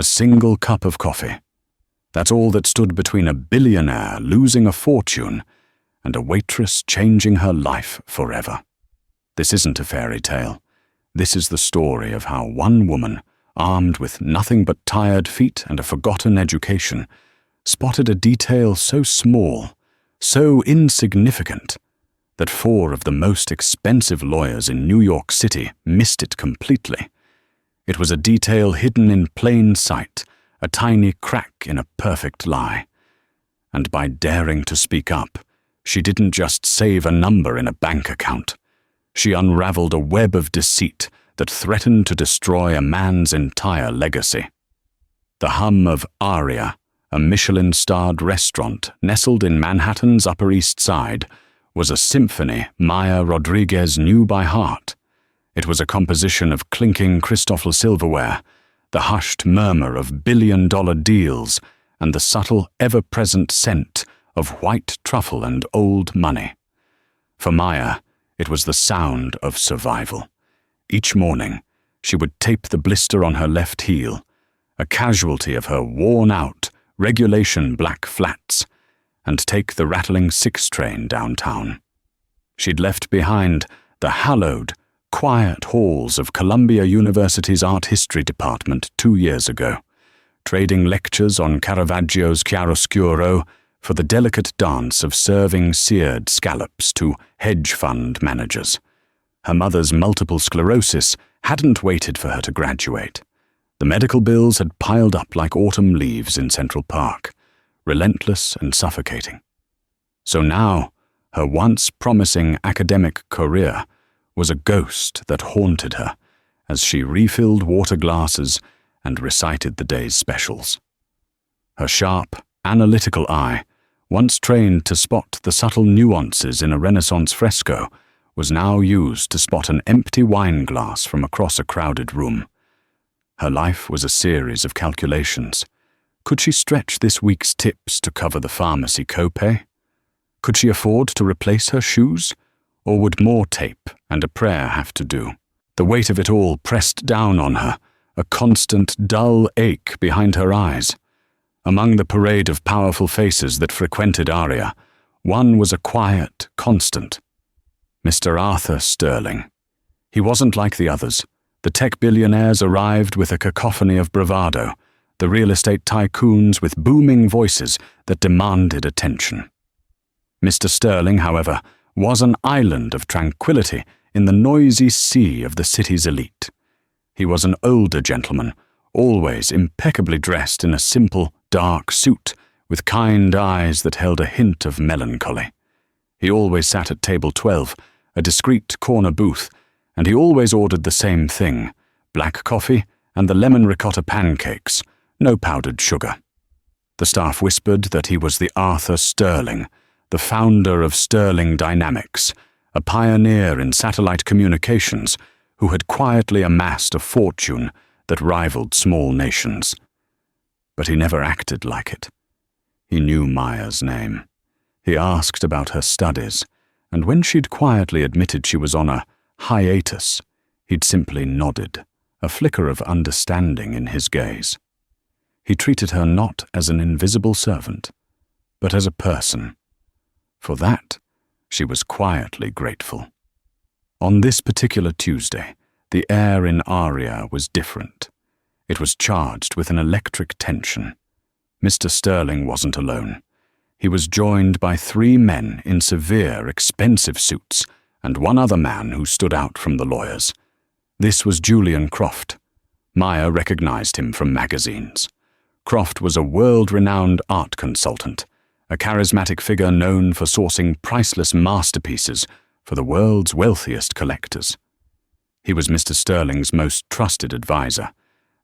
A single cup of coffee. That's all that stood between a billionaire losing a fortune and a waitress changing her life forever. This isn't a fairy tale. This is the story of how one woman, armed with nothing but tired feet and a forgotten education, spotted a detail so small, so insignificant, that 4 of the most expensive lawyers in New York City missed it completely. It was a detail hidden in plain sight, a tiny crack in a perfect lie. And by daring to speak up, she didn't just save a number in a bank account. She unraveled a web of deceit that threatened to destroy a man's entire legacy. The hum of Aria, a Michelin-starred restaurant nestled in Manhattan's Upper East Side, was a symphony Maya Rodriguez knew by heart. It was a composition of clinking Christoffel silverware, the hushed murmur of billion-dollar deals, and the subtle, ever-present scent of white truffle and old money. For Maya, it was the sound of survival. Each morning, she would tape the blister on her left heel, a casualty of her worn-out, regulation black flats, and take the rattling 6 train downtown. She'd left behind the hallowed, quiet halls of Columbia University's art history department 2 years ago, trading lectures on Caravaggio's chiaroscuro for the delicate dance of serving seared scallops to hedge fund managers. Her mother's multiple sclerosis hadn't waited for her to graduate. The medical bills had piled up like autumn leaves in Central Park, relentless and suffocating. So now, her once promising academic career was a ghost that haunted her as she refilled water glasses and recited the day's specials. Her sharp, analytical eye, once trained to spot the subtle nuances in a Renaissance fresco, was now used to spot an empty wine glass from across a crowded room. Her life was a series of calculations. Could she stretch this week's tips to cover the pharmacy copay? Could she afford to replace her shoes? Or would more tape and a prayer have to do? The weight of it all pressed down on her, a constant dull ache behind her eyes. Among the parade of powerful faces that frequented Aria, one was a quiet constant. Mr. Arthur Sterling. He wasn't like the others. The tech billionaires arrived with a cacophony of bravado, the real estate tycoons with booming voices that demanded attention. Mr. Sterling, however, was an island of tranquility in the noisy sea of the city's elite. He was an older gentleman, always impeccably dressed in a simple, dark suit, with kind eyes that held a hint of melancholy. He always sat at table 12, a discreet corner booth, and he always ordered the same thing, black coffee and the lemon ricotta pancakes, no powdered sugar. The staff whispered that he was the Arthur Sterling, the founder of Sterling Dynamics, a pioneer in satellite communications who had quietly amassed a fortune that rivaled small nations. But he never acted like it. He knew Maya's name. He asked about her studies, and when she'd quietly admitted she was on a hiatus, he'd simply nodded, a flicker of understanding in his gaze. He treated her not as an invisible servant, but as a person. For that, she was quietly grateful. On this particular Tuesday, the air in Aria was different. It was charged with an electric tension. Mr. Sterling wasn't alone. He was joined by 3 men in severe, expensive suits and one other man who stood out from the lawyers. This was Julian Croft. Maya recognized him from magazines. Croft was a world-renowned art consultant, a charismatic figure known for sourcing priceless masterpieces for the world's wealthiest collectors. He was Mr. Sterling's most trusted advisor,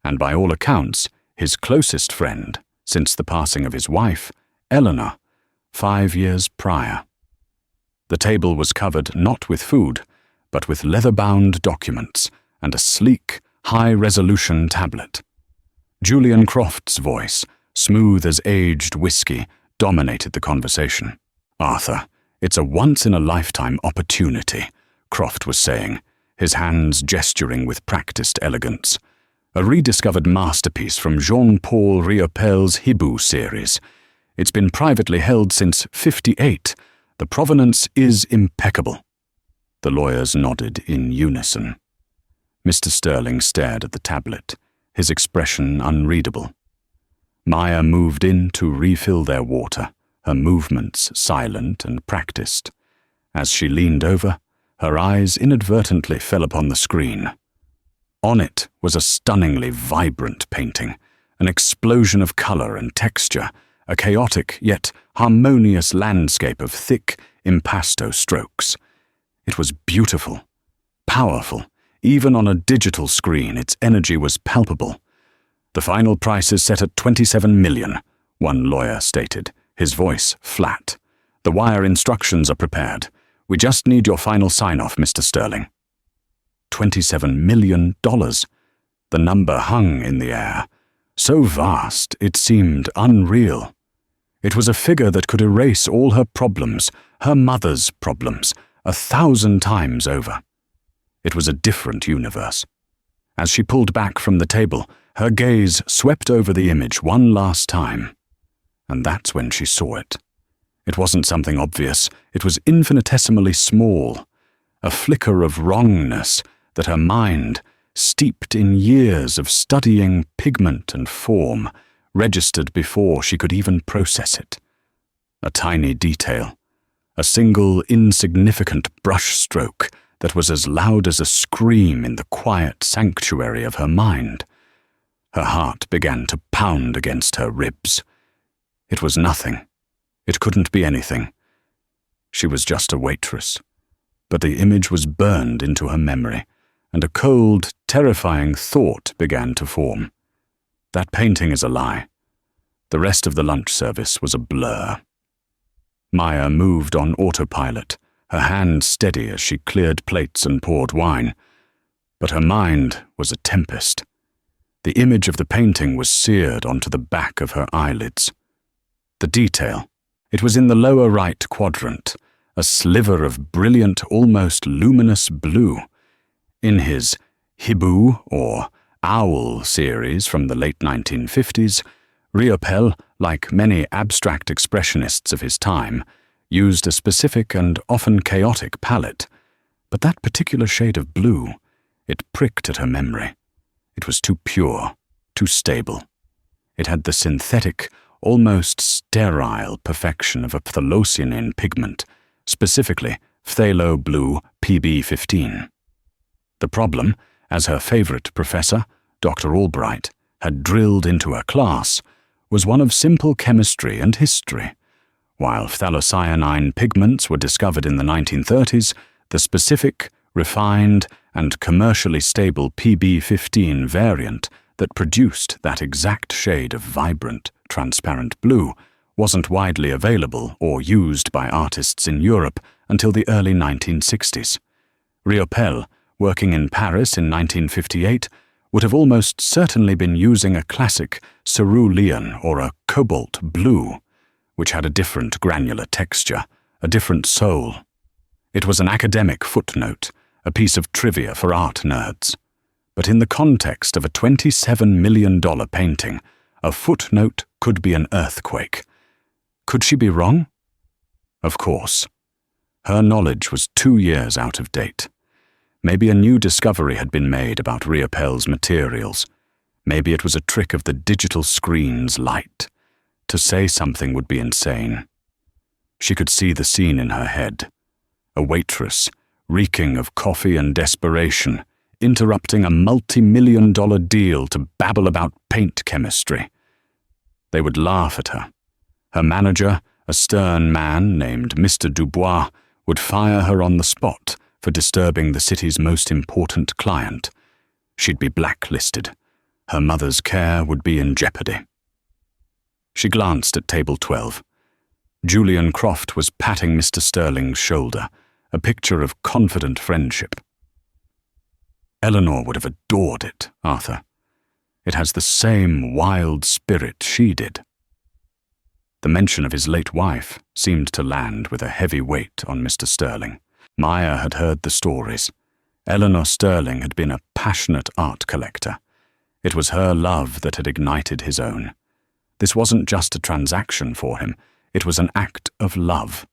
and by all accounts, his closest friend since the passing of his wife, Eleanor, 5 years prior. The table was covered not with food, but with leather-bound documents and a sleek, high-resolution tablet. Julian Croft's voice, smooth as aged whiskey, dominated the conversation. "Arthur, it's a once-in-a-lifetime opportunity," Croft was saying, his hands gesturing with practiced elegance. a rediscovered masterpiece from Jean-Paul Riopel's Hibou series. It's been privately held since '58. The provenance is impeccable." The lawyers nodded in unison. Mr. Sterling stared at the tablet, his expression unreadable. Maya moved in to refill their water, her movements silent and practiced. As she leaned over, her eyes inadvertently fell upon the screen. On it was a stunningly vibrant painting, an explosion of color and texture, a chaotic yet harmonious landscape of thick, impasto strokes. It was beautiful, powerful. Even on a digital screen, its energy was palpable. "The final price is set at $27 million, one lawyer stated, his voice flat. "The wire instructions are prepared. We just need your final sign-off, Mr. Sterling." $27 million. The number hung in the air. So vast, it seemed unreal. It was a figure that could erase all her problems, her mother's problems, 1,000 times over. It was a different universe. As she pulled back from the table, her gaze swept over the image one last time. And that's when she saw it. It wasn't something obvious. It was infinitesimally small, a flicker of wrongness that her mind, steeped in years of studying pigment and form, registered before she could even process it. A tiny detail, a single insignificant brushstroke that was as loud as a scream in the quiet sanctuary of her mind. Her heart began to pound against her ribs. It was nothing. It couldn't be anything. She was just a waitress. But the image was burned into her memory, and a cold, terrifying thought began to form. That painting is a lie. The rest of the lunch service was a blur. Maya moved on autopilot, her hand steady as she cleared plates and poured wine. But her mind was a tempest. The image of the painting was seared onto the back of her eyelids. The detail. It was in the lower right quadrant, a sliver of brilliant, almost luminous blue. In his Hibou, or Owl series from the late 1950s, Riopel, like many abstract expressionists of his time, used a specific and often chaotic palette. But that particular shade of blue, it pricked at her memory. It was too pure, too stable. It had the synthetic, almost sterile perfection of a phthalocyanin pigment, specifically phthalo blue PB15. The problem, as her favorite professor, Dr. Albright, had drilled into her class, was one of simple chemistry and history. While phthalocyanine pigments were discovered in the 1930s, the specific, refined, and commercially stable PB15 variant that produced that exact shade of vibrant, transparent blue wasn't widely available or used by artists in Europe until the early 1960s. Riopel, working in Paris in 1958, would have almost certainly been using a classic cerulean or a cobalt blue, which had a different granular texture, a different soul. It was an academic footnote, a piece of trivia for art nerds. But in the context of a $27 million painting, a footnote could be an earthquake. Could she be wrong? Of course. Her knowledge was 2 years out of date. Maybe a new discovery had been made about Riopel's materials. Maybe it was a trick of the digital screen's light. To say something would be insane. She could see the scene in her head. A waitress, reeking of coffee and desperation, interrupting a multi-million-dollar deal to babble about paint chemistry. They would laugh at her. Her manager, a stern man named Mr. Dubois, would fire her on the spot for disturbing the city's most important client. She'd be blacklisted. Her mother's care would be in jeopardy. She glanced at table 12. Julian Croft was patting Mr. Sterling's shoulder, a picture of confident friendship. Eleanor would have adored it, Arthur. It has the same wild spirit she did. The mention of his late wife seemed to land with a heavy weight on Mr. Sterling. Maya had heard the stories. Eleanor Sterling had been a passionate art collector. It was her love that had ignited his own. This wasn't just a transaction for him. It was an act of love,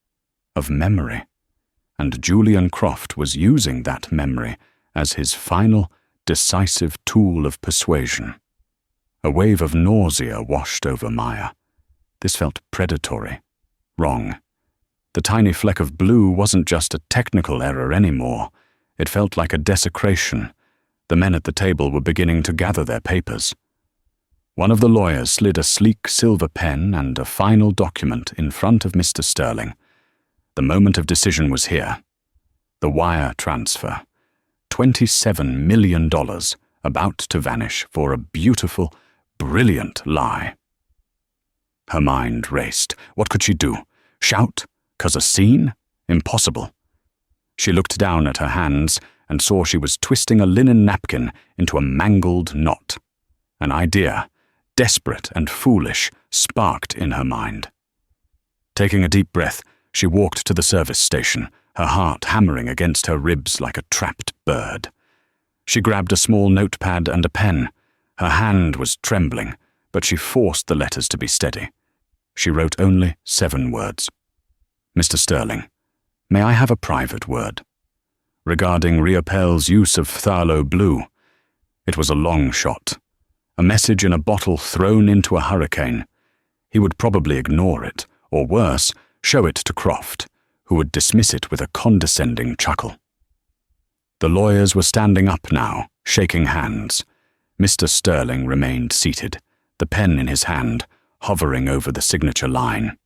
of memory. And Julian Croft was using that memory as his final, decisive tool of persuasion. A wave of nausea washed over Maya. This felt predatory, wrong. The tiny fleck of blue wasn't just a technical error anymore. It felt like a desecration. The men at the table were beginning to gather their papers. One of the lawyers slid a sleek silver pen and a final document in front of Mr. Sterling. The moment of decision was here. The wire transfer. $27 million about to vanish for a beautiful, brilliant lie. Her mind raced. What could she do? Shout? Cause a scene? Impossible. She looked down at her hands and saw she was twisting a linen napkin into a mangled knot. An idea, desperate and foolish, sparked in her mind. Taking a deep breath, she walked to the service station, her heart hammering against her ribs like a trapped bird. She grabbed a small notepad and a pen. Her hand was trembling, but she forced the letters to be steady. She wrote only 7 words. Mr. Sterling, may I have a private word? Regarding Riopel's use of phthalo blue. It was a long shot. A message in a bottle thrown into a hurricane. He would probably ignore it, or worse, show it to Croft, who would dismiss it with a condescending chuckle. The lawyers were standing up now, shaking hands. Mr. Sterling remained seated, the pen in his hand, hovering over the signature line.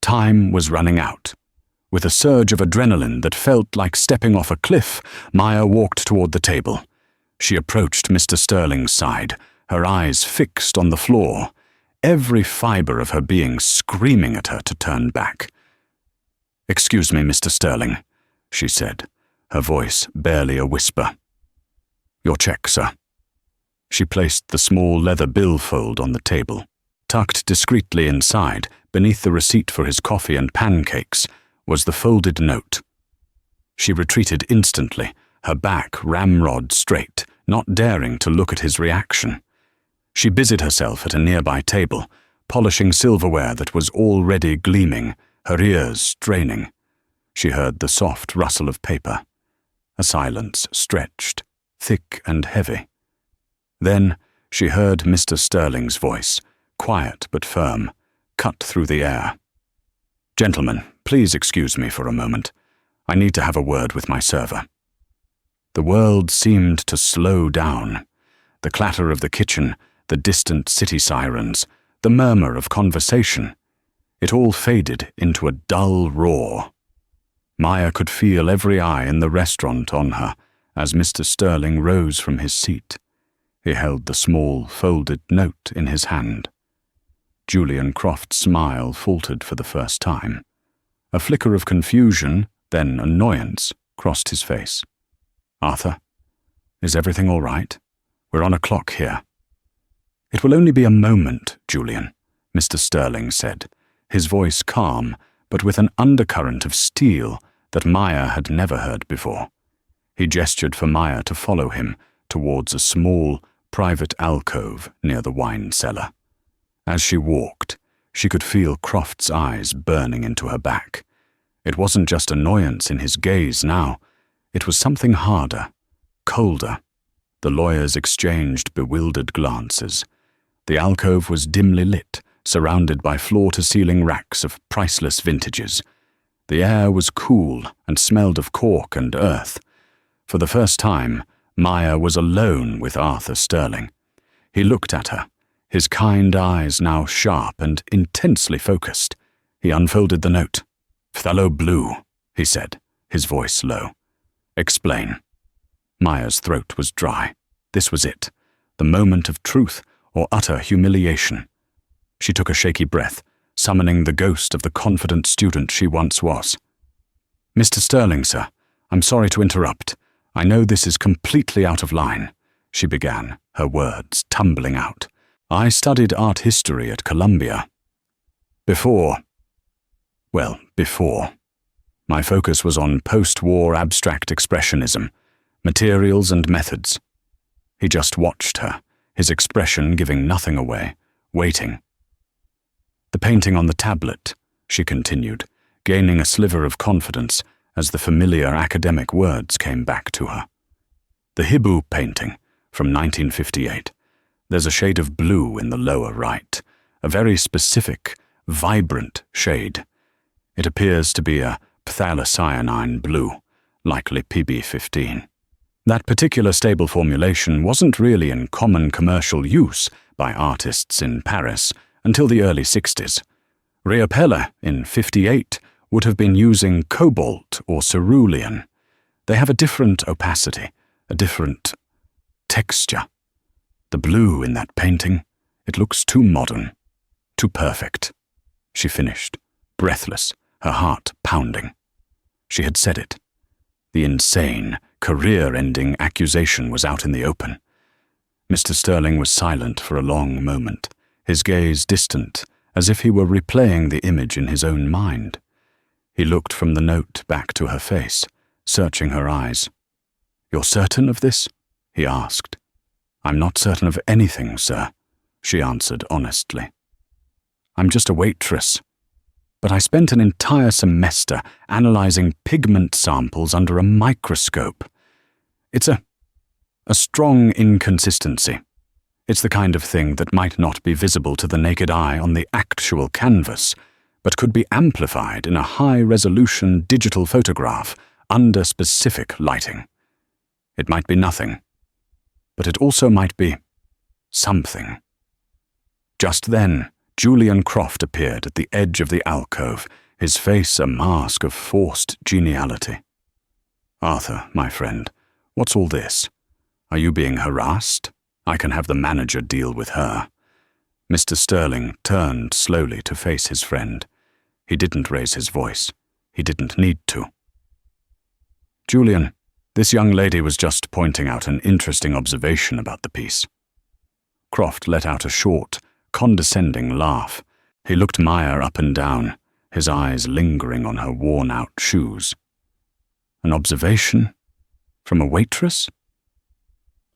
Time was running out. With a surge of adrenaline that felt like stepping off a cliff, Maya walked toward the table. She approached Mr. Sterling's side, her eyes fixed on the floor, every fiber of her being screaming at her to turn back. "Excuse me, Mr. Sterling," she said, her voice barely a whisper. "Your check, sir." She placed the small leather billfold on the table. Tucked discreetly inside, beneath the receipt for his coffee and pancakes, was the folded note. She retreated instantly, her back ramrod straight, not daring to look at his reaction. She busied herself at a nearby table, polishing silverware that was already gleaming, her ears straining. She heard the soft rustle of paper. A silence stretched, thick and heavy. Then she heard Mr. Sterling's voice, quiet but firm, cut through the air. "Gentlemen, please excuse me for a moment. I need to have a word with my server." The world seemed to slow down. The clatter of the kitchen, the distant city sirens, the murmur of conversation. It all faded into a dull roar. Maya could feel every eye in the restaurant on her as Mr. Sterling rose from his seat. He held the small, folded note in his hand. Julian Croft's smile faltered for the first time. A flicker of confusion, then annoyance, crossed his face. "Arthur, is everything all right? We're on a clock here." "It will only be a moment, Julian," Mr. Sterling said, his voice calm, but with an undercurrent of steel that Maya had never heard before. He gestured for Maya to follow him towards a small, private alcove near the wine cellar. As she walked, she could feel Croft's eyes burning into her back. It wasn't just annoyance in his gaze now. It was something harder, colder. The lawyers exchanged bewildered glances. The alcove was dimly lit, surrounded by floor-to-ceiling racks of priceless vintages. The air was cool and smelled of cork and earth. For the first time, Maya was alone with Arthur Sterling. He looked at her, his kind eyes now sharp and intensely focused. He unfolded the note. "Phthalo blue," he said, his voice low. "Explain." Maya's throat was dry. This was it, the moment of truth or utter humiliation. She took a shaky breath, summoning the ghost of the confident student she once was. "Mr. Sterling, sir, I'm sorry to interrupt. I know this is completely out of line," she began, her words tumbling out. "I studied art history at Columbia. Before. My focus was on post-war abstract expressionism, materials and methods." He just watched her, his expression giving nothing away, waiting. "The painting on the tablet," she continued, gaining a sliver of confidence as the familiar academic words came back to her. "The Hibou painting from 1958. There's a shade of blue in the lower right, a very specific, vibrant shade. It appears to be a phthalocyanine blue, likely PB15. That particular stable formulation wasn't really in common commercial use by artists in Paris until the early 60s. Riopelle in 58 would have been using cobalt or cerulean. They have a different opacity, a different texture. The blue in that painting, it looks too modern, too perfect." She finished, breathless, her heart pounding. She had said it. The insane, career-ending accusation was out in the open. Mr. Sterling was silent for a long moment, his gaze distant, as if he were replaying the image in his own mind. He looked from the note back to her face, searching her eyes. "You're certain of this?" he asked. "I'm not certain of anything, sir," she answered honestly. "I'm just a waitress. But I spent an entire semester analyzing pigment samples under a microscope. It's a strong inconsistency. It's the kind of thing that might not be visible to the naked eye on the actual canvas, but could be amplified in a high-resolution digital photograph under specific lighting. It might be nothing, but it also might be something." Just then, Julian Croft appeared at the edge of the alcove, his face a mask of forced geniality. "Arthur, my friend, what's all this? Are you being harassed? I can have the manager deal with her." Mr. Sterling turned slowly to face his friend. He didn't raise his voice. He didn't need to. "Julian, this young lady was just pointing out an interesting observation about the piece." Croft let out a short, condescending laugh. He looked Maya up and down, his eyes lingering on her worn-out shoes. "An observation? From a waitress?"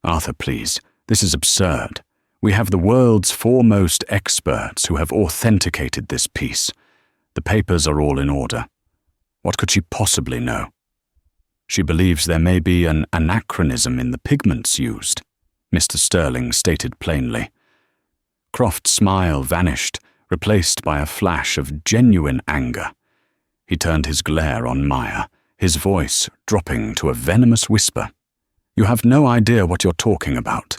"Arthur, please, this is absurd. We have the world's foremost experts who have authenticated this piece. The papers are all in order. What could she possibly know? She believes there may be an anachronism in the pigments used," Mr. Sterling stated plainly. Croft's smile vanished, replaced by a flash of genuine anger. He turned his glare on Maya, his voice dropping to a venomous whisper. "You have no idea what you're talking about.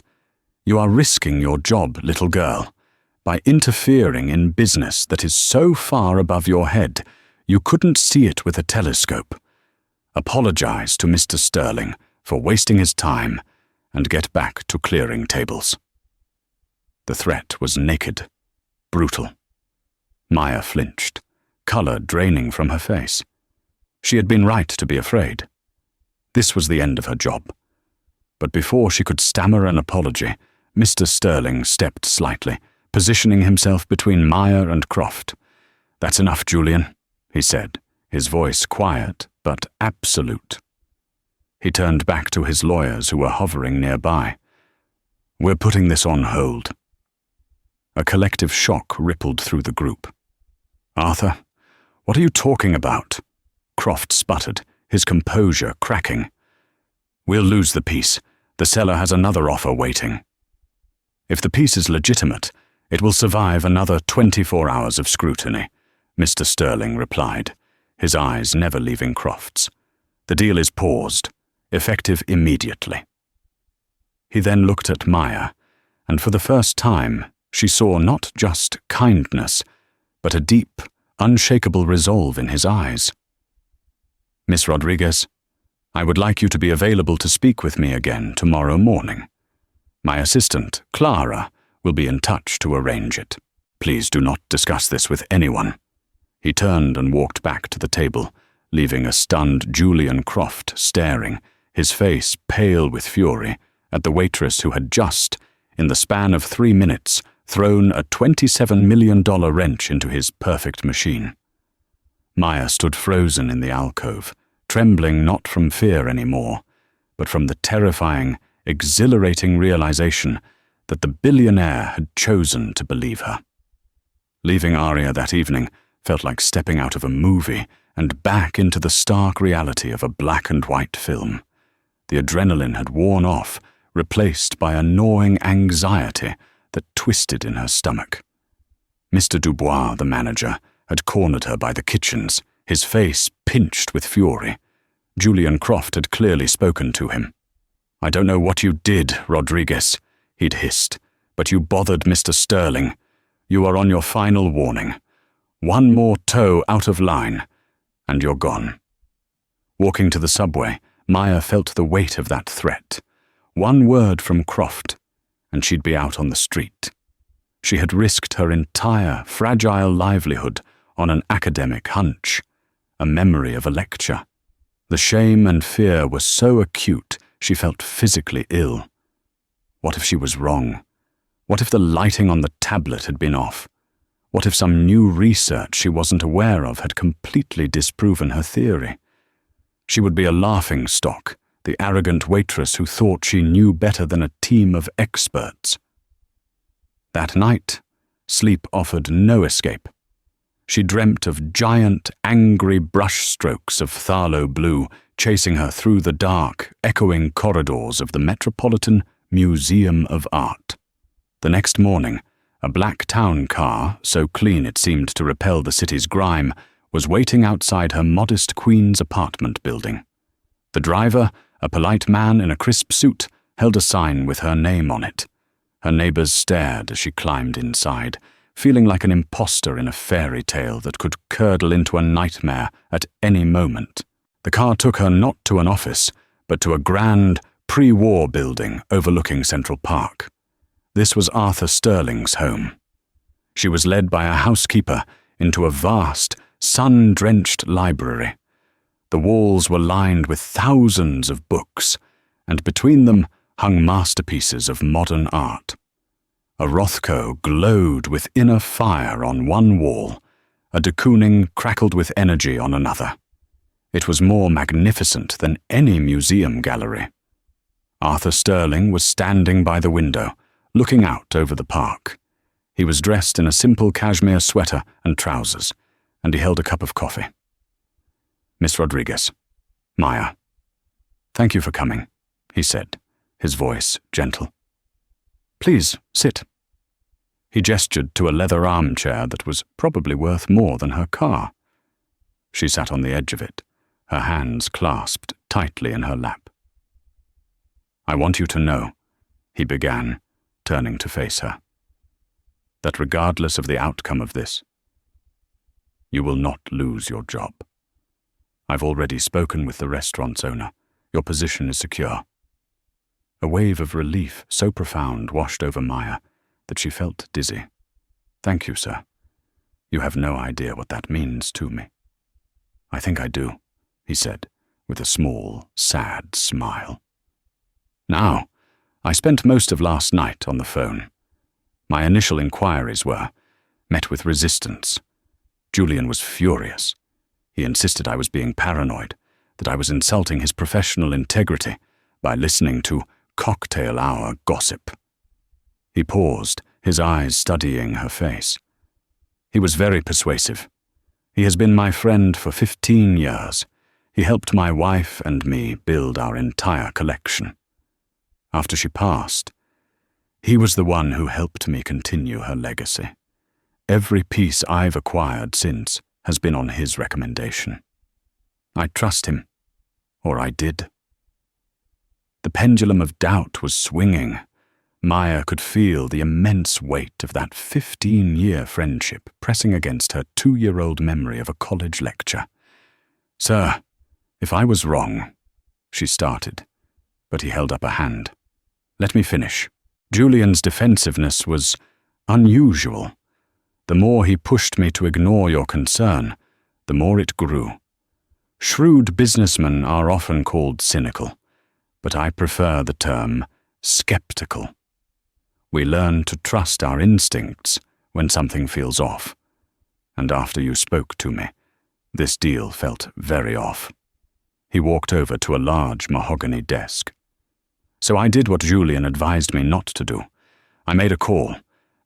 You are risking your job, little girl. By interfering in business that is so far above your head, you couldn't see it with a telescope. Apologize to Mr. Sterling for wasting his time and get back to clearing tables." The threat was naked, brutal. Maya flinched, color draining from her face. She had been right to be afraid. This was the end of her job. But before she could stammer an apology, Mr. Sterling stepped slightly, positioning himself between Maya and Croft. "That's enough, Julian," he said, his voice quiet but absolute. He turned back to his lawyers who were hovering nearby. "We're putting this on hold." A collective shock rippled through the group. "Arthur, what are you talking about?" Croft sputtered, his composure cracking. "We'll lose the piece. The seller has another offer waiting." "If the piece is legitimate, it will survive another 24 hours of scrutiny," Mr. Sterling replied, his eyes never leaving Croft's. "The deal is paused, effective immediately." He then looked at Maya, and for the first time, she saw not just kindness, but a deep, unshakable resolve in his eyes. "Miss Rodriguez, I would like you to be available to speak with me again tomorrow morning. My assistant, Clara, will be in touch to arrange it. Please do not discuss this with anyone." He turned and walked back to the table, leaving a stunned Julian Croft staring, his face pale with fury, at the waitress who had just, in the span of 3 minutes, thrown a $27 million wrench into his perfect machine. Maya stood frozen in the alcove, trembling not from fear anymore, but from the terrifying, exhilarating realization that the billionaire had chosen to believe her. Leaving Aria that evening felt like stepping out of a movie and back into the stark reality of a black and white film. The adrenaline had worn off, replaced by a gnawing anxiety that twisted in her stomach. Mr. Dubois, the manager, had cornered her by the kitchens, his face pinched with fury. Julian Croft had clearly spoken to him. "I don't know what you did, Rodriguez," he'd hissed, "but you bothered Mr. Sterling. You are on your final warning. One more toe out of line, and you're gone." Walking to the subway, Maya felt the weight of that threat. One word from Croft, and she'd be out on the street. She had risked her entire, fragile livelihood on an academic hunch, a memory of a lecture. The shame and fear were so acute she felt physically ill. What if she was wrong? What if the lighting on the tablet had been off? What if some new research she wasn't aware of had completely disproven her theory? She would be a laughingstock, the arrogant waitress who thought she knew better than a team of experts. That night, sleep offered no escape. She dreamt of giant, angry brushstrokes of phthalo blue chasing her through the dark, echoing corridors of the Metropolitan Museum of Art. The next morning, a black town car, so clean it seemed to repel the city's grime, was waiting outside her modest Queen's apartment building. The driver, a polite man in a crisp suit, held a sign with her name on it. Her neighbors stared as she climbed inside, feeling like an imposter in a fairy tale that could curdle into a nightmare at any moment. The car took her not to an office, but to a grand, pre-war building overlooking Central Park. This was Arthur Sterling's home. She was led by a housekeeper into a vast, sun-drenched library. The walls were lined with thousands of books, and between them hung masterpieces of modern art. A Rothko glowed with inner fire on one wall, a de Kooning crackled with energy on another. It was more magnificent than any museum gallery. Arthur Sterling was standing by the window, looking out over the park. He was dressed in a simple cashmere sweater and trousers, and he held a cup of coffee. "Miss Rodriguez, Maya, thank you for coming," he said, his voice gentle. "Please, sit." He gestured to a leather armchair that was probably worth more than her car. She sat on the edge of it, her hands clasped tightly in her lap. "I want you to know," he began, turning to face her, "that regardless of the outcome of this, you will not lose your job. I've already spoken with the restaurant's owner. Your position is secure." A wave of relief so profound washed over Maya that she felt dizzy. "Thank you, sir. You have no idea what that means to me." "I think I do," he said, with a small, sad smile. "Now, I spent most of last night on the phone. My initial inquiries were met with resistance. Julian was furious. He insisted I was being paranoid, that I was insulting his professional integrity by listening to cocktail hour gossip. He paused, his eyes studying her face. He was very persuasive. He has been my friend for 15 years. He helped my wife and me build our entire collection. After she passed, he was the one who helped me continue her legacy. Every piece I've acquired since has been on his recommendation. I trust him, or I did." The pendulum of doubt was swinging. Maya could feel the immense weight of that 15-year friendship pressing against her 2-year-old memory of a college lecture. "Sir, if I was wrong," she started, but he held up a hand. "Let me finish. Julian's defensiveness was unusual. The more he pushed me to ignore your concern, the more it grew. Shrewd businessmen are often called cynical, but I prefer the term skeptical. We learn to trust our instincts when something feels off. And after you spoke to me, this deal felt very off." He walked over to a large mahogany desk. "So I did what Julian advised me not to do. I made a call.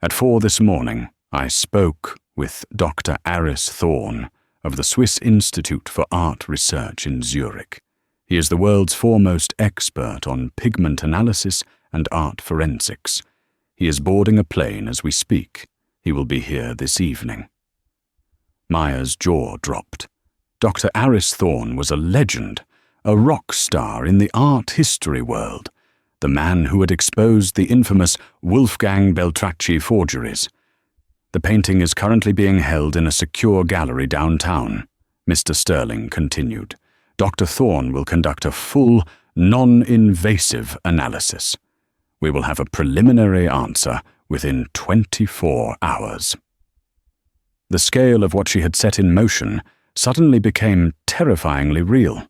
At 4 this morning, I spoke with Dr. Aris Thorn of the Swiss Institute for Art Research in Zurich. He is the world's foremost expert on pigment analysis and art forensics. He is boarding a plane as we speak. He will be here this evening. Maya's jaw dropped. Dr. Aris Thorn was a legend, a rock star in the art history world, the man who had exposed the infamous Wolfgang Beltracchi forgeries. The painting is currently being held in a secure gallery downtown, Mr. Sterling continued. Dr. Thorn will conduct a full, non-invasive analysis. We will have a preliminary answer within 24 hours. The scale of what she had set in motion suddenly became terrifyingly real.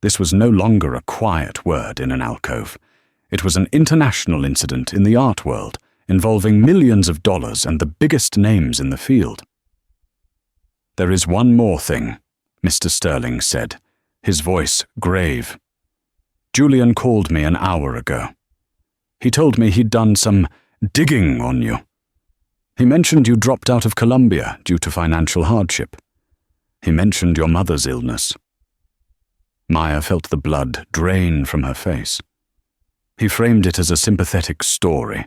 This was no longer a quiet word in an alcove. It was an international incident in the art world, involving millions of dollars and the biggest names in the field. There is one more thing, Mr. Sterling said, his voice grave. Julian called me an hour ago. He told me he'd done some digging on you. He mentioned you dropped out of Columbia due to financial hardship. He mentioned your mother's illness. Maya felt the blood drain from her face. He framed it as a sympathetic story,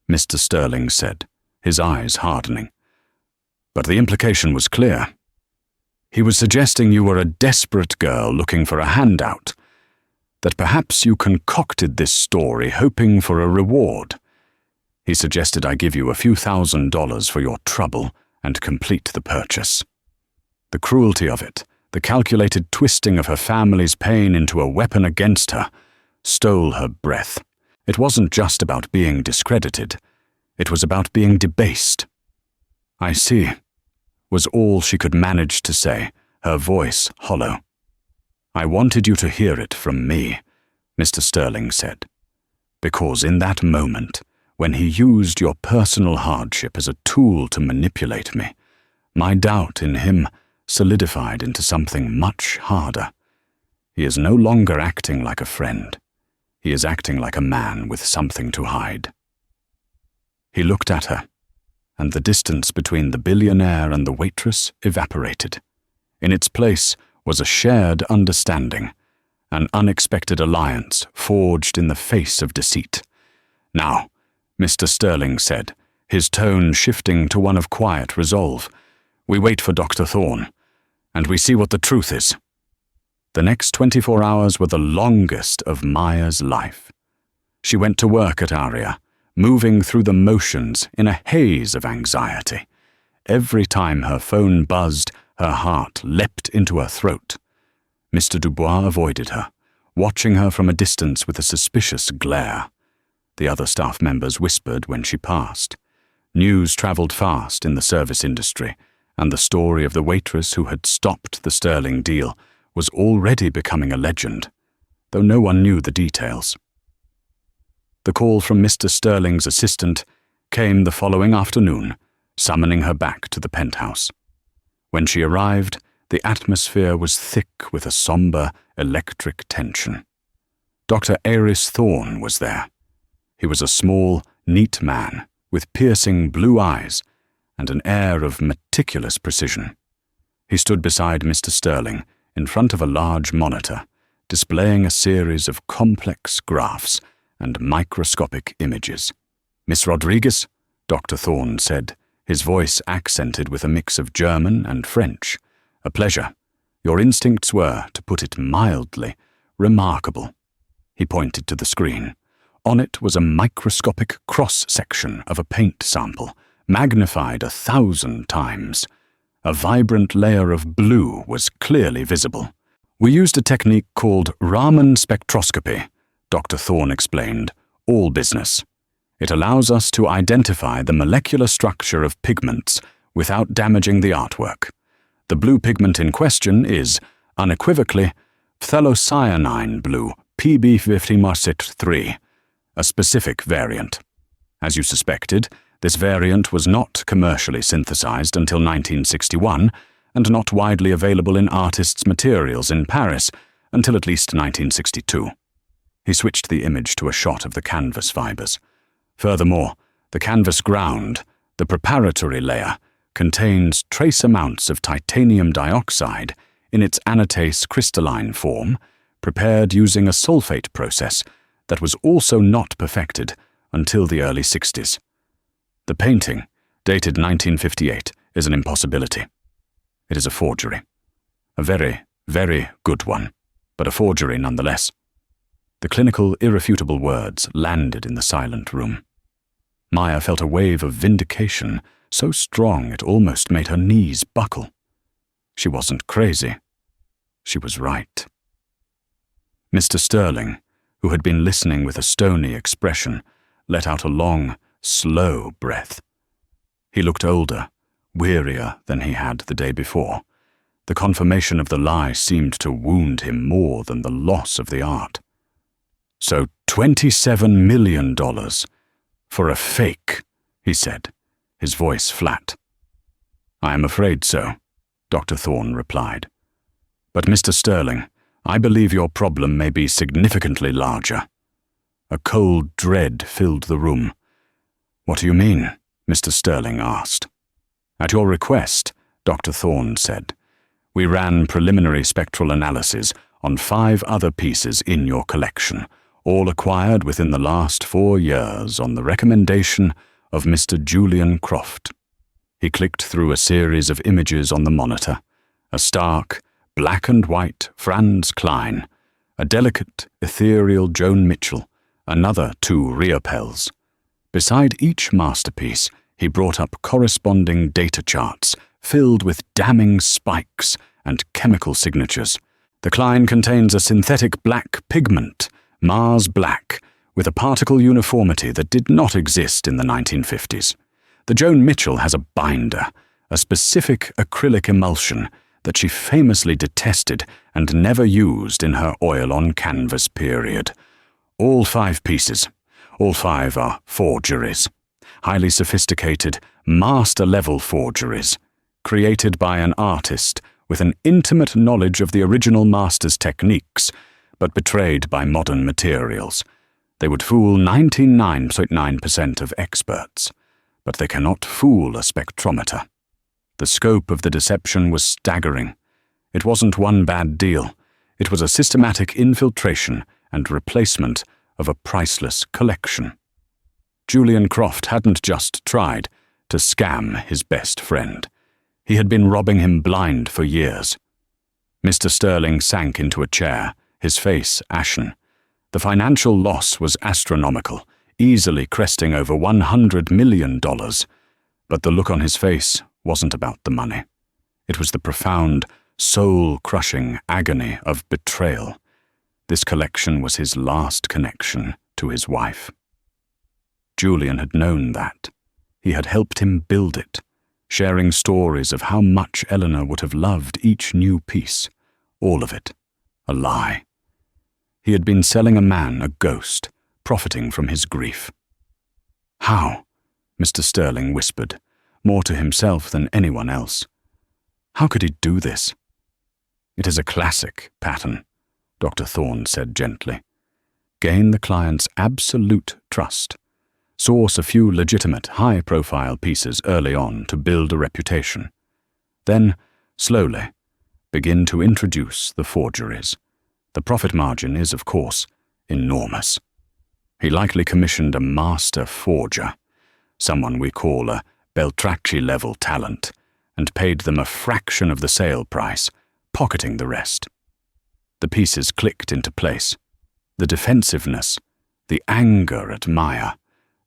Mr. Sterling said, his eyes hardening. But the implication was clear. He was suggesting you were a desperate girl looking for a handout, that perhaps you concocted this story hoping for a reward. He suggested I give you a few $1,000s for your trouble and complete the purchase. The cruelty of it, the calculated twisting of her family's pain into a weapon against her, stole her breath. It wasn't just about being discredited. It was about being debased. I see, was all she could manage to say, her voice hollow. I wanted you to hear it from me, Mr. Sterling said, because in that moment, when he used your personal hardship as a tool to manipulate me, my doubt in him solidified into something much harder. He is no longer acting like a friend. He is acting like a man with something to hide. He looked at her, and the distance between the billionaire and the waitress evaporated. In its place was a shared understanding, an unexpected alliance forged in the face of deceit. Now, Mr. Sterling said, his tone shifting to one of quiet resolve, we wait for Dr. Thorn, and we see what the truth is. The next 24 hours were the longest of Maya's life. She went to work at Aria, moving through the motions in a haze of anxiety. Every time her phone buzzed, her heart leapt into her throat. Mr. Dubois avoided her, watching her from a distance with a suspicious glare. The other staff members whispered when she passed. News traveled fast in the service industry, and the story of the waitress who had stopped the Sterling deal was already becoming a legend, though no one knew the details. The call from Mr. Sterling's assistant came the following afternoon, summoning her back to the penthouse. When she arrived, the atmosphere was thick with a somber, electric tension. Dr. Aris Thorn was there. He was a small, neat man with piercing blue eyes and an air of meticulous precision. He stood beside Mr. Sterling in front of a large monitor, displaying a series of complex graphs and microscopic images. Miss Rodriguez, Dr. Thorn said, his voice accented with a mix of German and French. A pleasure. Your instincts were, to put it mildly, remarkable. He pointed to the screen. On it was a microscopic cross-section of a paint sample, magnified 1,000 times. A vibrant layer of blue was clearly visible. We used a technique called Raman spectroscopy, Dr. Thorn explained, all business. It allows us to identify the molecular structure of pigments without damaging the artwork. The blue pigment in question is, unequivocally, phthalocyanine blue, PB50-3, a specific variant. As you suspected, this variant was not commercially synthesized until 1961 and not widely available in artists' materials in Paris until at least 1962. He switched the image to a shot of the canvas fibers. Furthermore, The canvas ground, the preparatory layer, contains trace amounts of titanium dioxide in its anatase crystalline form, prepared using a sulfate process that was also not perfected until the early 60s. The painting, dated 1958, is an impossibility. It is a forgery. A very, very good one, but a forgery nonetheless. The clinical, irrefutable words landed in the silent room. Maya felt a wave of vindication so strong it almost made her knees buckle. She wasn't crazy. She was right. Mr. Sterling, who had been listening with a stony expression, let out a long, slow breath. He looked older, wearier than he had the day before. The confirmation of the lie seemed to wound him more than the loss of the art. So $27 million for a fake, he said, his voice flat. I am afraid so, Dr. Thorne replied. But Mr. Sterling, I believe your problem may be significantly larger. A cold dread filled the room. What do you mean? Mr. Sterling asked. At your request, Dr. Thorne said, we ran preliminary spectral analyses on 5 other pieces in your collection, all acquired within the last 4 years on the recommendation of Mr. Julian Croft. He clicked through a series of images on the monitor. A stark, black and white Franz Klein, a delicate, ethereal Joan Mitchell, another 2 Riopels. Beside each masterpiece, he brought up corresponding data charts filled with damning spikes and chemical signatures. The Klein contains a synthetic black pigment, Mars black, with a particle uniformity that did not exist in the 1950s. The Joan Mitchell has a binder, a specific acrylic emulsion that she famously detested and never used in her oil-on-canvas period. All 5 pieces, all 5 are forgeries, highly sophisticated, master-level forgeries, created by an artist with an intimate knowledge of the original master's techniques, but betrayed by modern materials. They would fool 99.9% of experts, but they cannot fool a spectrometer. The scope of the deception was staggering. It wasn't one bad deal. It was a systematic infiltration and replacement of a priceless collection. Julian Croft hadn't just tried to scam his best friend. He had been robbing him blind for years. Mr. Sterling sank into a chair, his face ashen. The financial loss was astronomical, easily cresting over $100 million. But the look on his face wasn't about the money. It was the profound, soul-crushing agony of betrayal. This collection was his last connection to his wife. Julian had known that. He had helped him build it, sharing stories of how much Eleanor would have loved each new piece, all of it, a lie. He had been selling a man a ghost, profiting from his grief. How? Mr. Sterling whispered, more to himself than anyone else. How could he do this? It is a classic pattern, Dr. Thorne said gently. Gain the client's absolute trust. Source a few legitimate, high-profile pieces early on to build a reputation. Then, slowly, begin to introduce the forgeries. The profit margin is, of course, enormous. He likely commissioned a master forger, someone we call a Beltracchi-level talent, and paid them a fraction of the sale price, pocketing the rest. The pieces clicked into place. The defensiveness, the anger at Maya,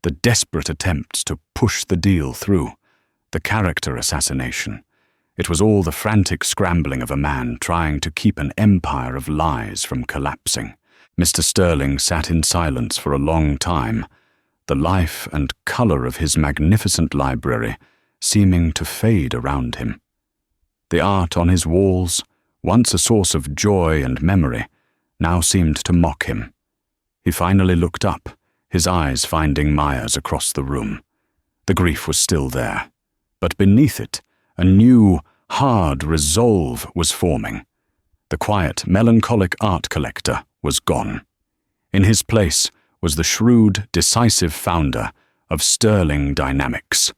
the desperate attempts to push the deal through, the character assassination. It was all the frantic scrambling of a man trying to keep an empire of lies from collapsing. Mr. Sterling sat in silence for a long time, the life and color of his magnificent library seeming to fade around him. The art on his walls, once a source of joy and memory, now seemed to mock him. He finally looked up, his eyes finding Maya's across the room. The grief was still there, but beneath it, a new, hard resolve was forming. The quiet, melancholic art collector was gone. In his place was the shrewd, decisive founder of sterling dynamics.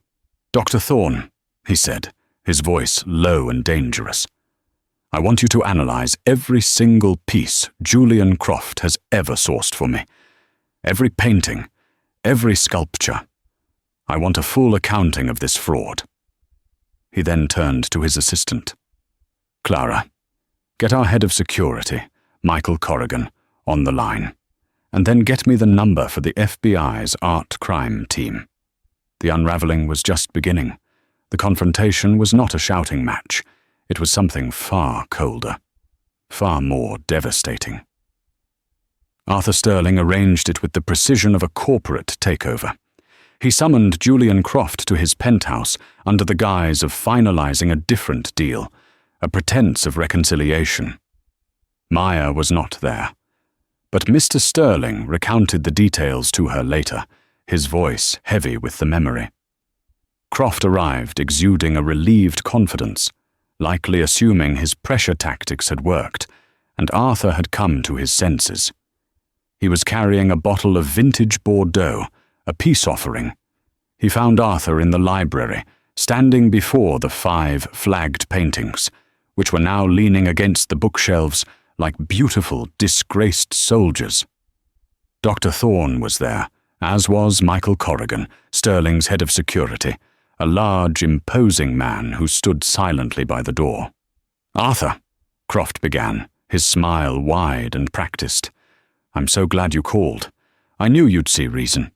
"Dr. Thorne," he said, his voice low and dangerous, "I want you to analyze every single piece Julian Croft has ever sourced for me. Every painting, every sculpture. I want a full accounting of this fraud." He then turned to his assistant. "Clara, get our head of security, Michael Corrigan, on the line, and then get me the number for the FBI's art crime team." The unraveling was just beginning. The confrontation was not a shouting match. It was something far colder, far more devastating. Arthur Sterling arranged it with the precision of a corporate takeover. He summoned Julian Croft to his penthouse under the guise of finalizing a different deal, a pretense of reconciliation. Maya was not there, but Mr. Sterling recounted the details to her later, his voice heavy with the memory. Croft arrived exuding a relieved confidence, likely assuming his pressure tactics had worked, and Arthur had come to his senses. He was carrying a bottle of vintage Bordeaux, a peace offering. He found Arthur in the library, standing before the 5 flagged paintings, which were now leaning against the bookshelves like beautiful, disgraced soldiers. Dr. Thorne was there, as was Michael Corrigan, Sterling's head of security, a large, imposing man who stood silently by the door. "Arthur," Croft began, his smile wide and practiced, "I'm so glad you called. I knew you'd see reason.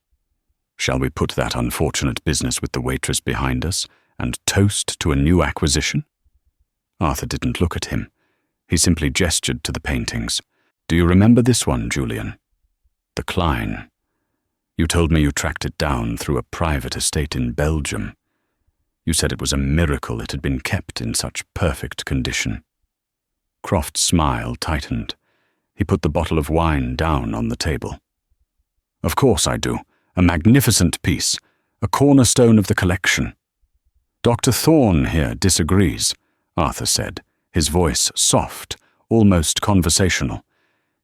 Shall we put that unfortunate business with the waitress behind us and toast to a new acquisition?" Arthur didn't look at him. He simply gestured to the paintings. "Do you remember this one, Julian? The Klein. You told me you tracked it down through a private estate in Belgium. You said it was a miracle it had been kept in such perfect condition." Croft's smile tightened. He put the bottle of wine down on the table. "Of course I do. A magnificent piece, a cornerstone of the collection." "Dr. Thorne here disagrees," Arthur said, his voice soft, almost conversational.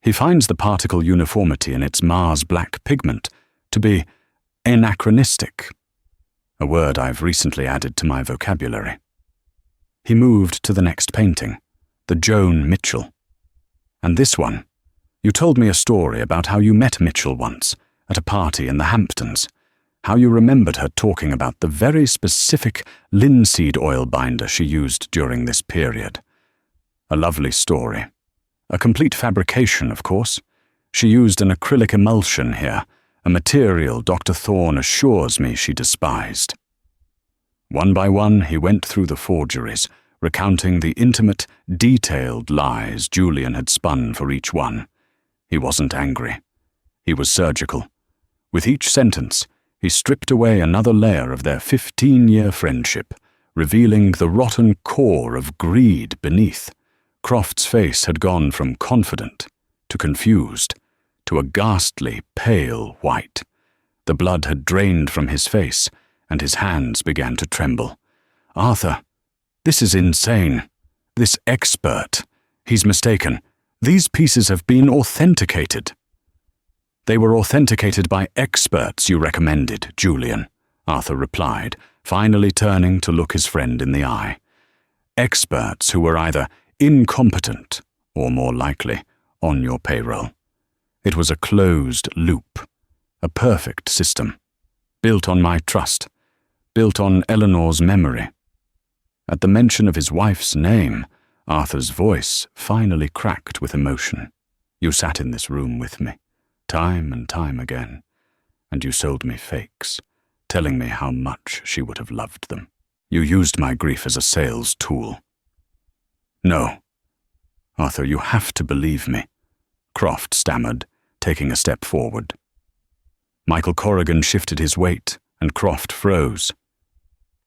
"He finds the particle uniformity in its Mars-black pigment to be anachronistic, a word I've recently added to my vocabulary." He moved to the next painting, the Joan Mitchell. "And this one. You told me a story about how you met Mitchell once, at a party in the Hamptons, how you remembered her talking about the very specific linseed oil binder she used during this period. A lovely story. A complete fabrication, of course. She used an acrylic emulsion here, a material Dr. Thorne assures me she despised." One by one, he went through the forgeries, recounting the intimate, detailed lies Julian had spun for each one. He wasn't angry. He was surgical. With each sentence, he stripped away another layer of their 15-year friendship, revealing the rotten core of greed beneath. Croft's face had gone from confident to confused to a ghastly, pale white. The blood had drained from his face, and his hands began to tremble. "Arthur, this is insane. This expert. He's mistaken. These pieces have been authenticated." "They were authenticated by experts you recommended, Julian," Arthur replied, finally turning to look his friend in the eye. "Experts who were either incompetent or, more likely, on your payroll. It was a closed loop, a perfect system, built on my trust, built on Eleanor's memory." At the mention of his wife's name, Arthur's voice finally cracked with emotion. "You sat in this room with me, time and time again, and you sold me fakes, telling me how much she would have loved them. You used my grief as a sales tool." "No. Arthur, you have to believe me," Croft stammered, taking a step forward. Michael Corrigan shifted his weight, and Croft froze.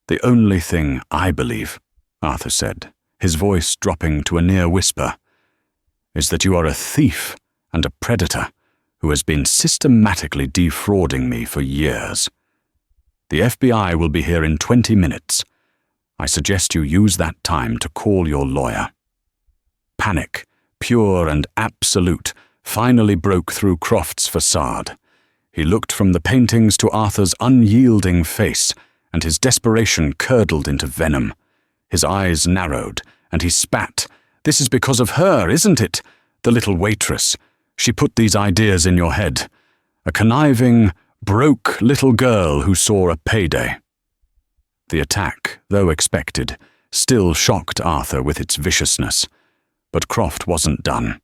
"The only thing I believe," Arthur said, his voice dropping to a near whisper, "is that you are a thief and a predator who has been systematically defrauding me for years. The FBI will be here in 20 minutes. I suggest you use that time to call your lawyer." Panic, pure and absolute, finally broke through Croft's facade. He looked from the paintings to Arthur's unyielding face, and his desperation curdled into venom. His eyes narrowed, and he spat. "This is because of her, isn't it? The little waitress. She put these ideas in your head. A conniving, broke little girl who saw a payday." The attack, though expected, still shocked Arthur with its viciousness. But Croft wasn't done.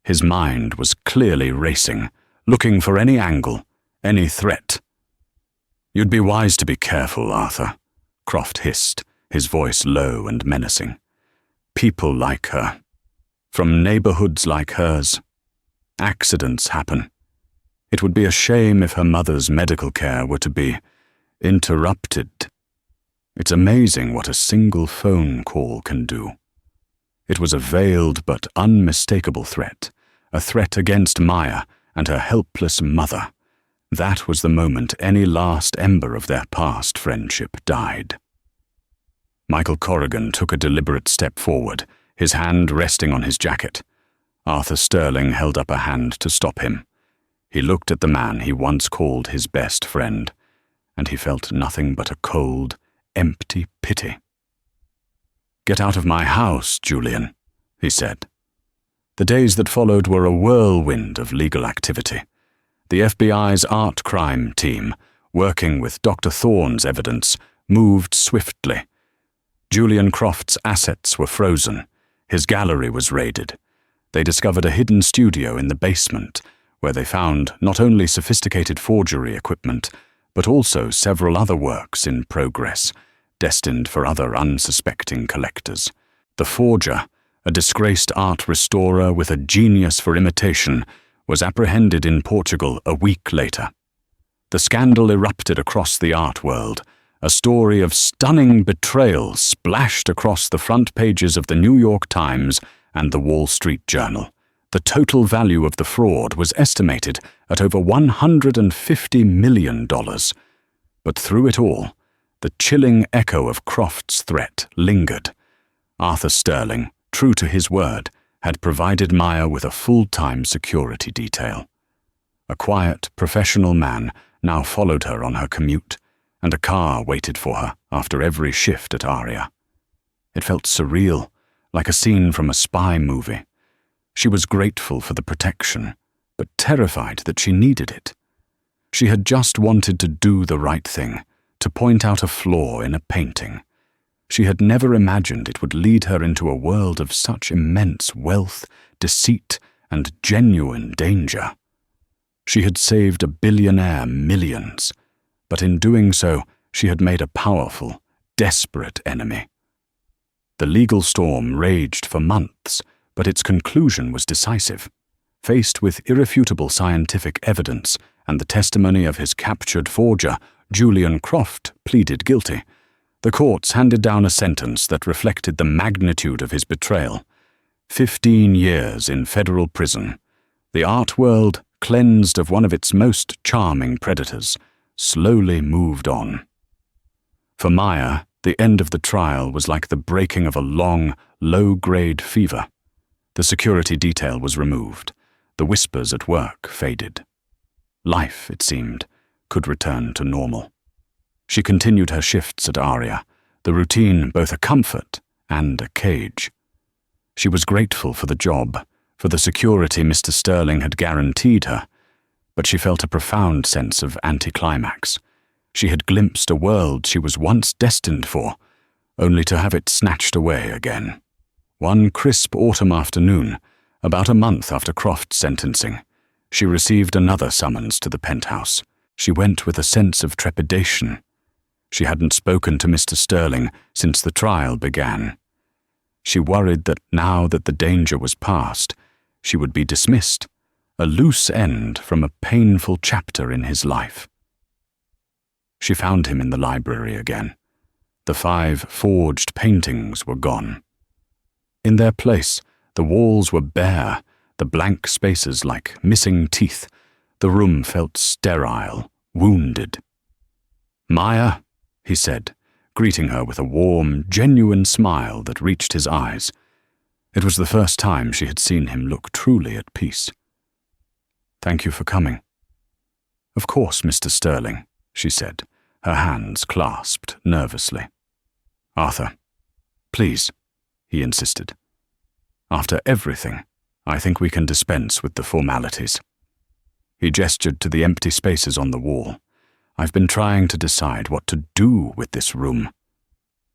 His mind was clearly racing, looking for any angle, any threat. "You'd be wise to be careful, Arthur," Croft hissed, his voice low and menacing. "People like her. From neighborhoods like hers. Accidents happen. It would be a shame if her mother's medical care were to be interrupted. It's amazing what a single phone call can do." It was a veiled but unmistakable threat, a threat against Maya and her helpless mother. That was the moment any last ember of their past friendship died. Michael Corrigan took a deliberate step forward, his hand resting on his jacket. Arthur Sterling held up a hand to stop him. He looked at the man he once called his best friend, and he felt nothing but a cold, empty pity. "Get out of my house, Julian," he said. The days that followed were a whirlwind of legal activity. The FBI's art crime team, working with Dr. Thorne's evidence, moved swiftly. Julian Croft's assets were frozen. His gallery was raided. They discovered a hidden studio in the basement, where they found not only sophisticated forgery equipment, but also several other works in progress, destined for other unsuspecting collectors. The forger, a disgraced art restorer with a genius for imitation, was apprehended in Portugal a week later. The scandal erupted across the art world. A story of stunning betrayal splashed across the front pages of the New York Times and the Wall Street Journal. The total value of the fraud was estimated at over $150 million. But through it all, the chilling echo of Croft's threat lingered. Arthur Sterling, true to his word, had provided Maya with a full-time security detail. A quiet, professional man now followed her on her commute, and a car waited for her after every shift at Aria. It felt surreal, like a scene from a spy movie. She was grateful for the protection, but terrified that she needed it. She had just wanted to do the right thing, to point out a flaw in a painting. She had never imagined it would lead her into a world of such immense wealth, deceit, and genuine danger. She had saved a billionaire millions, but in doing so, she had made a powerful, desperate enemy. The legal storm raged for months, but its conclusion was decisive. Faced with irrefutable scientific evidence and the testimony of his captured forger, Julian Croft pleaded guilty. The courts handed down a sentence that reflected the magnitude of his betrayal. 15 years in federal prison. The art world, cleansed of one of its most charming predators, slowly moved on. For Maya, the end of the trial was like the breaking of a long, low-grade fever. The security detail was removed. The whispers at work faded. Life, it seemed, could return to normal. She continued her shifts at Aria, the routine both a comfort and a cage. She was grateful for the job, for the security Mr. Sterling had guaranteed her, but she felt a profound sense of anticlimax. She had glimpsed a world she was once destined for, only to have it snatched away again. One crisp autumn afternoon, about a month after Croft's sentencing, she received another summons to the penthouse. She went with a sense of trepidation. She hadn't spoken to Mr. Sterling since the trial began. She worried that now that the danger was past, she would be dismissed, a loose end from a painful chapter in his life. She found him in the library again. The 5 forged paintings were gone. In their place, the walls were bare, the blank spaces like missing teeth. The room felt sterile, wounded. "Maya," he said, greeting her with a warm, genuine smile that reached his eyes. It was the first time she had seen him look truly at peace. "Thank you for coming." "Of course, Mr. Sterling," she said, her hands clasped nervously. "Arthur, please," he insisted. "After everything, I think we can dispense with the formalities." He gestured to the empty spaces on the wall. "I've been trying to decide what to do with this room,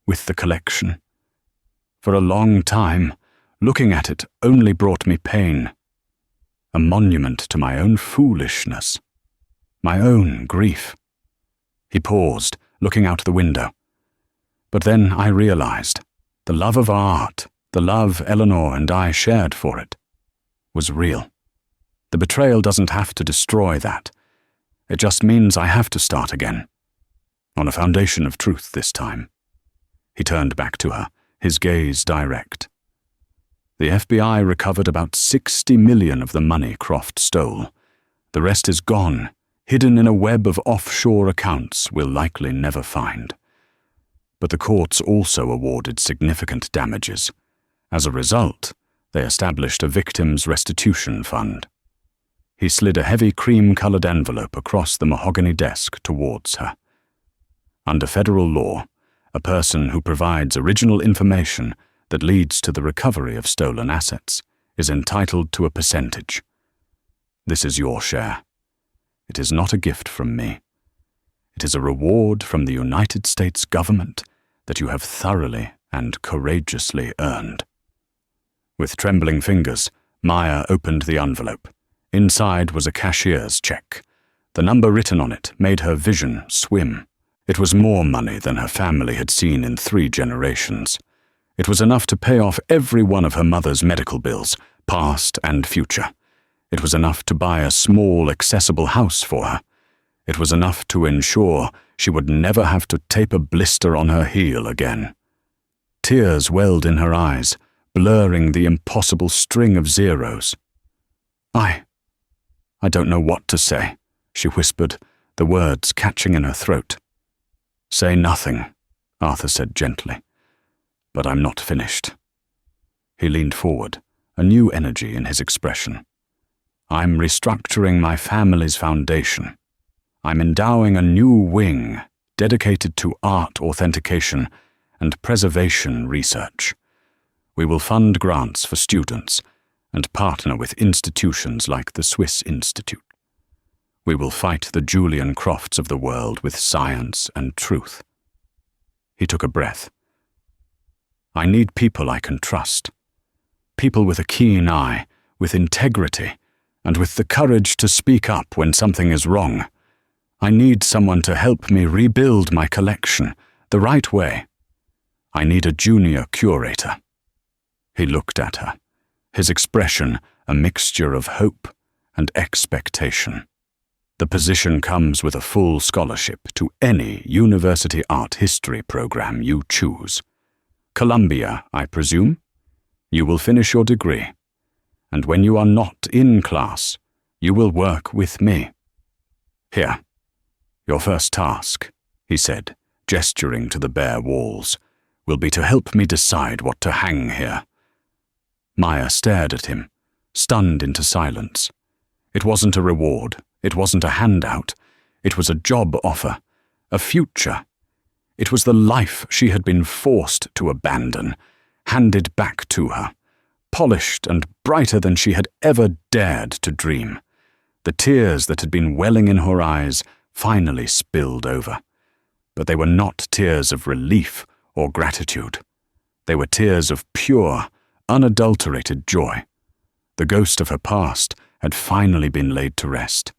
with the collection. For a long time, looking at it only brought me pain. A monument to my own foolishness, my own grief." He paused, looking out the window. "But then I realized the love of art, the love Eleanor and I shared for it, was real. The betrayal doesn't have to destroy that. It just means I have to start again. On a foundation of truth this time." He turned back to her, his gaze direct. "The FBI recovered about 60 million of the money Croft stole. The rest is gone, hidden in a web of offshore accounts we'll likely never find. But the courts also awarded significant damages. As a result, they established a victims' restitution fund." He slid a heavy cream-colored envelope across the mahogany desk towards her. "Under federal law, a person who provides original information that leads to the recovery of stolen assets is entitled to a percentage. This is your share. It is not a gift from me. It is a reward from the United States government that you have thoroughly and courageously earned." With trembling fingers, Maya opened the envelope. Inside was a cashier's check. The number written on it made her vision swim. It was more money than her family had seen in 3 generations. It was enough to pay off every one of her mother's medical bills, past and future. It was enough to buy a small, accessible house for her. It was enough to ensure she would never have to tape a blister on her heel again. Tears welled in her eyes, blurring the impossible string of zeros. I don't know what to say," she whispered, the words catching in her throat. "Say nothing," Arthur said gently. "But I'm not finished." He leaned forward, a new energy in his expression. "I'm restructuring my family's foundation. I'm endowing a new wing dedicated to art authentication and preservation research. We will fund grants for students and partner with institutions like the Swiss Institute. We will fight the Julian Crofts of the world with science and truth." He took a breath. "I need people I can trust. People with a keen eye, with integrity, and with the courage to speak up when something is wrong. I need someone to help me rebuild my collection the right way. I need a junior curator." He looked at her, his expression a mixture of hope and expectation. "The position comes with a full scholarship to any university art history program you choose. Columbia, I presume? You will finish your degree, and when you are not in class, you will work with me. Here, your first task," he said, gesturing to the bare walls, "will be to help me decide what to hang here." Maya stared at him, stunned into silence. It wasn't a reward, it wasn't a handout, it was a job offer, a future. It was the life she had been forced to abandon, handed back to her, polished and brighter than she had ever dared to dream. The tears that had been welling in her eyes finally spilled over. But they were not tears of relief or gratitude. They were tears of pure, unadulterated joy. The ghost of her past had finally been laid to rest.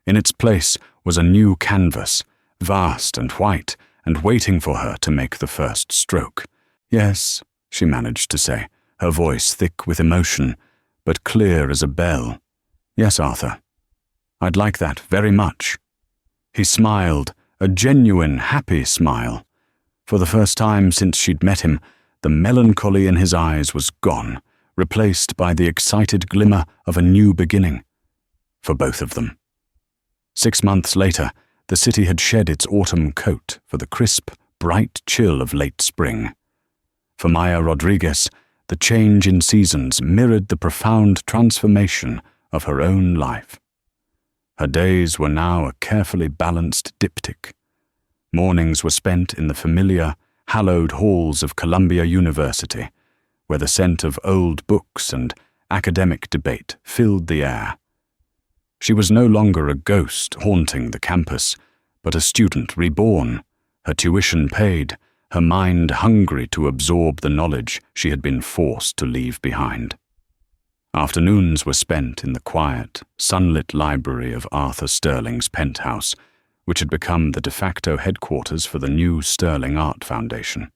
In its place was a new canvas, vast and white, and waiting for her to make the first stroke. "Yes," she managed to say, her voice thick with emotion, but clear as a bell. "Yes, Arthur. I'd like that very much." He smiled, a genuine, happy smile. For the first time since she'd met him, the melancholy in his eyes was gone, replaced by the excited glimmer of a new beginning. For both of them. 6 months later, the city had shed its autumn coat for the crisp, bright chill of late spring. For Maya Rodriguez, the change in seasons mirrored the profound transformation of her own life. Her days were now a carefully balanced diptych. Mornings were spent in the familiar, hallowed halls of Columbia University, where the scent of old books and academic debate filled the air. She was no longer a ghost haunting the campus, but a student reborn, her tuition paid, her mind hungry to absorb the knowledge she had been forced to leave behind. Afternoons were spent in the quiet, sunlit library of Arthur Sterling's penthouse, which had become the de facto headquarters for the new Sterling Art Foundation.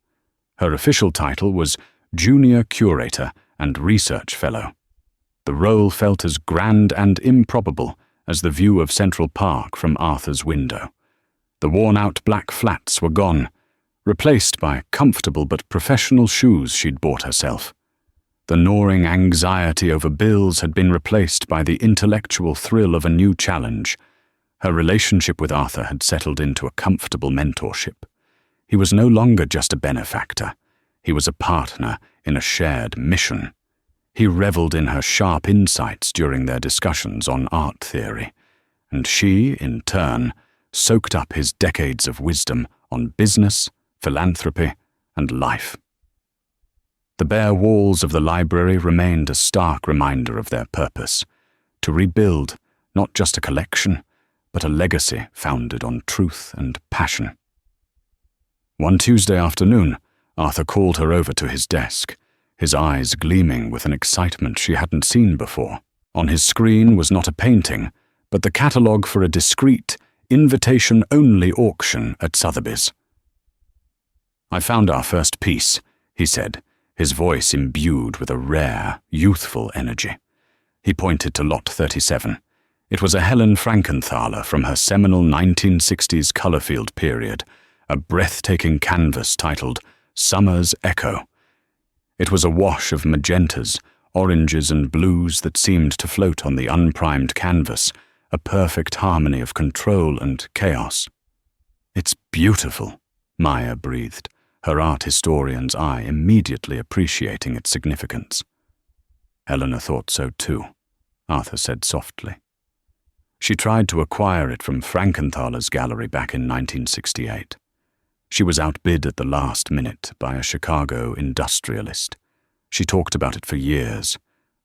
Her official title was Junior Curator and Research Fellow. The role felt as grand and improbable as the view of Central Park from Arthur's window. The worn-out black flats were gone, replaced by comfortable but professional shoes she'd bought herself. The gnawing anxiety over bills had been replaced by the intellectual thrill of a new challenge. Her relationship with Arthur had settled into a comfortable mentorship. He was no longer just a benefactor. He was a partner in a shared mission. He reveled in her sharp insights during their discussions on art theory, and she, in turn, soaked up his decades of wisdom on business, philanthropy, and life. The bare walls of the library remained a stark reminder of their purpose, to rebuild not just a collection, but a legacy founded on truth and passion. One Tuesday afternoon, Arthur called her over to his desk, his eyes gleaming with an excitement she hadn't seen before. On his screen was not a painting, but the catalogue for a discreet, invitation-only auction at Sotheby's. "I found our first piece," he said, his voice imbued with a rare, youthful energy. He pointed to Lot 37. It was a Helen Frankenthaler from her seminal 1960s color-field period, a breathtaking canvas titled Summer's Echo. It was a wash of magentas, oranges and blues that seemed to float on the unprimed canvas, a perfect harmony of control and chaos. "It's beautiful," Maya breathed, her art historian's eye immediately appreciating its significance. "Helena thought so too," Arthur said softly. She tried to acquire it from Frankenthaler's gallery back in 1968. She was outbid at the last minute by a Chicago industrialist. She talked about it for years,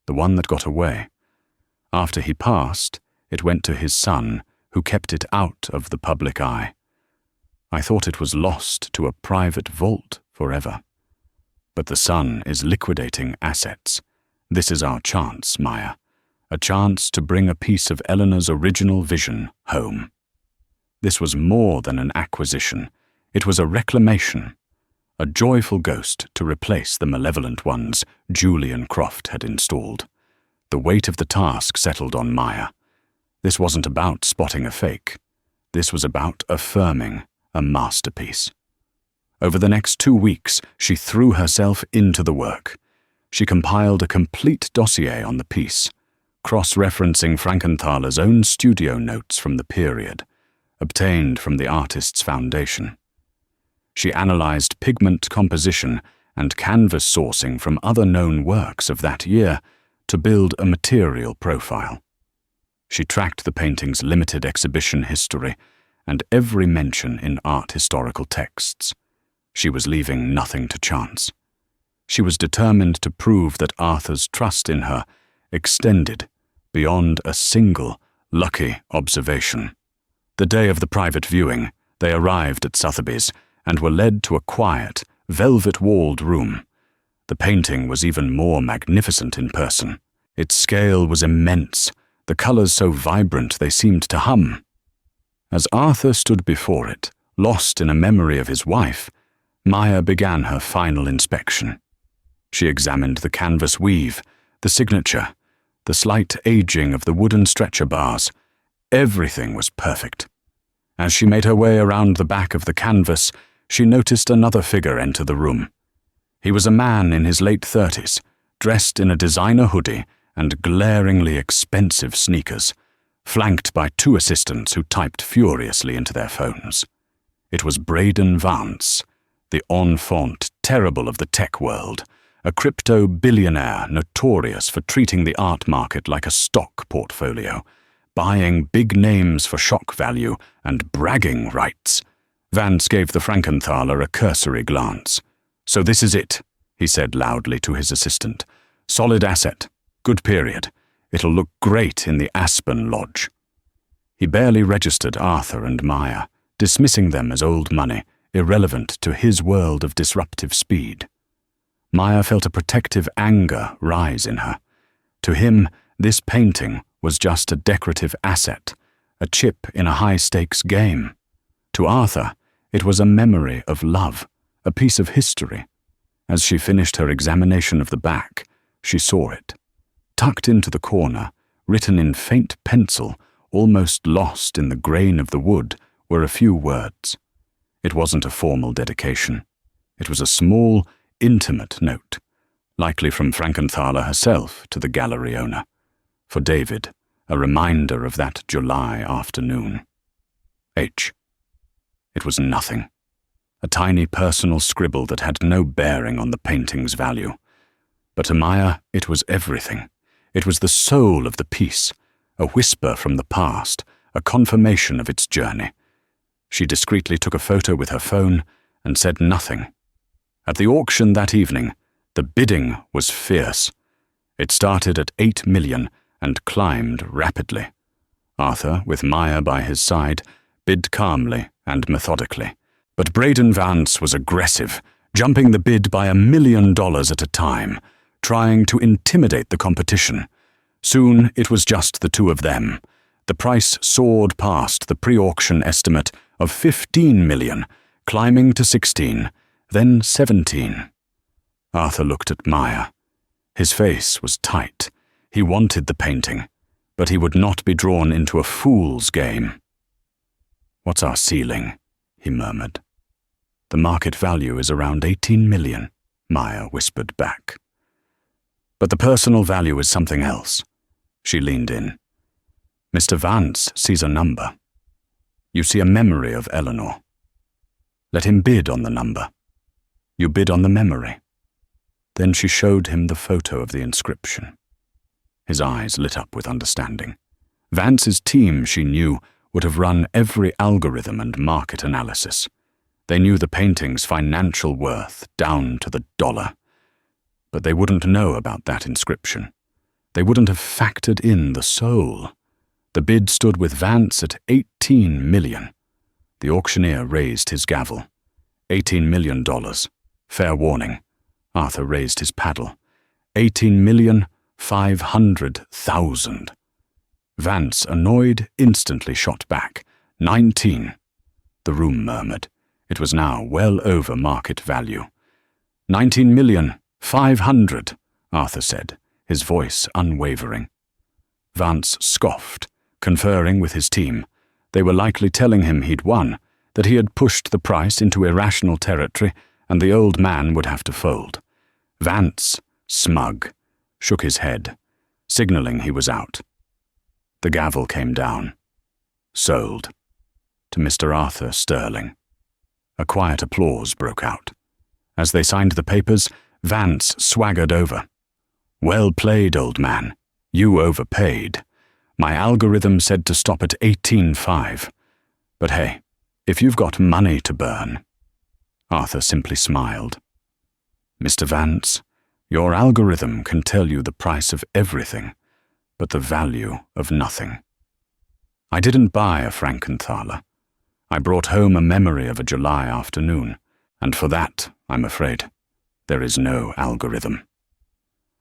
the one that got away. After he passed, it went to his son, who kept it out of the public eye. "I thought it was lost to a private vault forever. But the son is liquidating assets. This is our chance, Maya. A chance to bring a piece of Eleanor's original vision home." This was more than an acquisition. It was a reclamation, a joyful ghost to replace the malevolent ones Julian Croft had installed. The weight of the task settled on Maya. This wasn't about spotting a fake. This was about affirming a masterpiece. Over the next 2 weeks, she threw herself into the work. She compiled a complete dossier on the piece, cross-referencing Frankenthaler's own studio notes from the period, obtained from the artist's foundation. She analyzed pigment composition and canvas sourcing from other known works of that year to build a material profile. She tracked the painting's limited exhibition history and every mention in art historical texts. She was leaving nothing to chance. She was determined to prove that Arthur's trust in her extended beyond a single lucky observation. The day of the private viewing, they arrived at Sotheby's and were led to a quiet, velvet-walled room. The painting was even more magnificent in person. Its scale was immense, the colors so vibrant they seemed to hum. As Arthur stood before it, lost in a memory of his wife, Maya began her final inspection. She examined the canvas weave, the signature, the slight aging of the wooden stretcher bars. Everything was perfect. As she made her way around the back of the canvas, she noticed another figure enter the room. He was a man in his late 30s, dressed in a designer hoodie and glaringly expensive sneakers, flanked by 2 assistants who typed furiously into their phones. It was Braden Vance, the enfant terrible of the tech world, a crypto billionaire notorious for treating the art market like a stock portfolio, buying big names for shock value and bragging rights. Vance gave the Frankenthaler a cursory glance. "So this is it," he said loudly to his assistant. "Solid asset. Good period. It'll look great in the Aspen Lodge." He barely registered Arthur and Maya, dismissing them as old money, irrelevant to his world of disruptive speed. Maya felt a protective anger rise in her. To him, this painting was just a decorative asset, a chip in a high-stakes game. To Arthur, it was a memory of love, a piece of history. As she finished her examination of the back, she saw it. Tucked into the corner, written in faint pencil, almost lost in the grain of the wood, were a few words. It wasn't a formal dedication. It was a small, intimate note, likely from Frankenthaler herself to the gallery owner. For David, a reminder of that July afternoon. H. It was nothing. A tiny personal scribble that had no bearing on the painting's value. But to Maya, it was everything. It was the soul of the piece, a whisper from the past, a confirmation of its journey. She discreetly took a photo with her phone and said nothing. At the auction that evening, the bidding was fierce. It started at $8 million and climbed rapidly. Arthur, with Maya by his side, bid calmly and methodically. But Braden Vance was aggressive, jumping the bid by $1 million at a time, trying to intimidate the competition. Soon it was just the two of them. The price soared past the pre-auction estimate of $15 million, climbing to 16, then 17. Arthur looked at Maya. His face was tight. He wanted the painting, but he would not be drawn into a fool's game. "What's our ceiling?" he murmured. "The market value is around 18 million, Maya whispered back. "But the personal value is something else." She leaned in. "Mr. Vance sees a number. You see a memory of Eleanor. Let him bid on the number. You bid on the memory." Then she showed him the photo of the inscription. His eyes lit up with understanding. Vance's team, she knew, would have run every algorithm and market analysis. They knew the painting's financial worth down to the dollar. But they wouldn't know about that inscription. They wouldn't have factored in the soul. The bid stood with Vance at 18 million. The auctioneer raised his gavel. $18 million. Fair warning. Arthur raised his paddle. 18,500,000. Vance, annoyed, instantly shot back. 19. The room murmured. It was now well over market value. 19,500,000, Arthur said, his voice unwavering. Vance scoffed, conferring with his team. They were likely telling him he'd won, that he had pushed the price into irrational territory, and the old man would have to fold. Vance, smug, shook his head, signaling he was out. The gavel came down. Sold. To Mr. Arthur Sterling. A quiet applause broke out. As they signed the papers, Vance swaggered over. "Well played, old man. You overpaid. My algorithm said to stop at 18.5. But hey, if you've got money to burn." Arthur simply smiled. "Mr. Vance, your algorithm can tell you the price of everything, but the value of nothing. I didn't buy a Frankenthaler. I brought home a memory of a July afternoon, and for that, I'm afraid, there is no algorithm."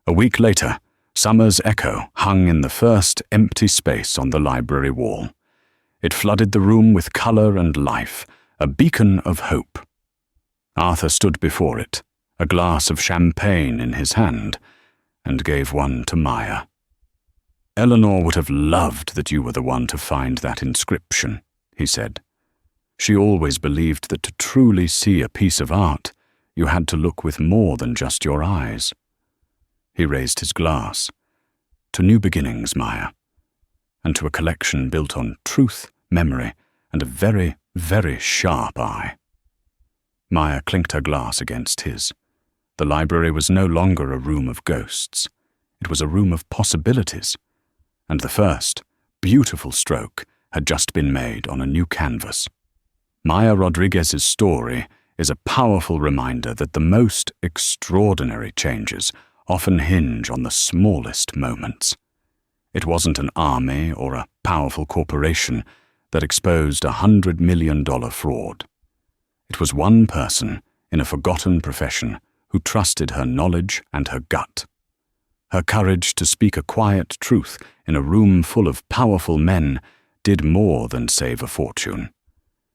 A week later, Summer's echo hung in the first empty space on the library wall. It flooded the room with color and life, a beacon of hope. Arthur stood before it, a glass of champagne in his hand, and gave one to Maya. "Eleanor would have loved that you were the one to find that inscription," he said. "She always believed that to truly see a piece of art, you had to look with more than just your eyes." He raised his glass. "To new beginnings, Maya, and to a collection built on truth, memory, and a very, very sharp eye." Maya clinked her glass against his. The library was no longer a room of ghosts. It was a room of possibilities, and the first, beautiful stroke had just been made on a new canvas. Maya Rodriguez's story is a powerful reminder that the most extraordinary changes often hinge on the smallest moments. It wasn't an army or a powerful corporation that exposed a $100 million fraud. It was one person in a forgotten profession who trusted her knowledge and her gut. Her courage to speak a quiet truth in a room full of powerful men did more than save a fortune.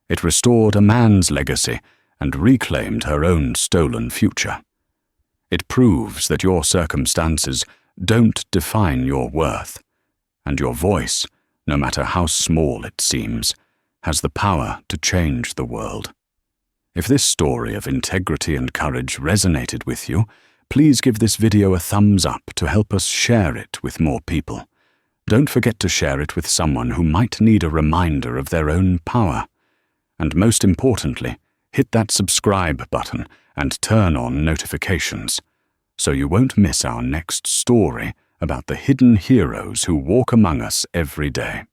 It restored a man's legacy and reclaimed her own stolen future. It proves that your circumstances don't define your worth, and your voice, no matter how small it seems, has the power to change the world. If this story of integrity and courage resonated with you, please give this video a thumbs up to help us share it with more people. Don't forget to share it with someone who might need a reminder of their own power. And most importantly, hit that subscribe button and turn on notifications, so you won't miss our next story about the hidden heroes who walk among us every day.